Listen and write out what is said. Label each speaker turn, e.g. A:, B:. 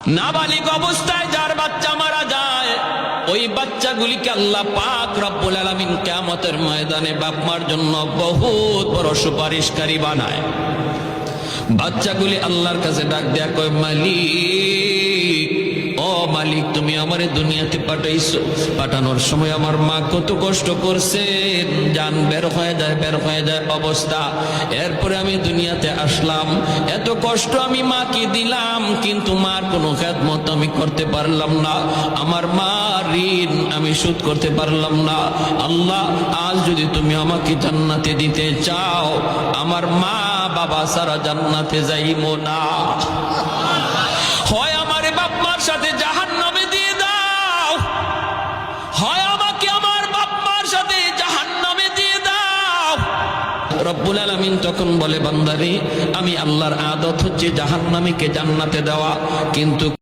A: নাবালিগ অবস্থায় যার বাচ্চা মারা যায়, ওই বাচ্চাগুলিকে আল্লাহ পাক রব্বুল আলামিন কিয়ামতের ময়দানে বাপ মার জন্য বহুত বড় সুপারিশকারী বানায়। বাচ্চাগুলি আল্লাহর কাছে ডাক দেয়া কয়, মালিক, ও মালিক, তুমি আমারে দুনিয়াতে পাঠাইছো, পাঠানোর সময় আমার মা কত কষ্ট করছেন, জান বের হয়ে যায় অবস্থা। এরপরে আমি দুনিয়াতে আসলাম, এত কষ্ট আমি মাকে দিলাম, কিন্তু মার কোনো খেদমত আমি করতে পারলাম না, আমার মা ঋণ আমি শোধ করতে পারলাম না। আল্লাহ, আজ যদি তুমি আমাকে জান্নাতে দিতে চাও, আমার মা বাবা সারা জান্নাতে যাইবো না, হয় আমারে বাপ মার সাথে জাহান্নামে দিয়ে দাও, হয় আমাকে আমার বাপ মার সাথে জাহান্নামে দিয়ে দাও। রব্বুল আলামিন তখন বলে, বান্দারে, আমি আল্লাহর আদত হচ্ছে জাহান্নামীকে জান্নাতে দেওয়া, কিন্তু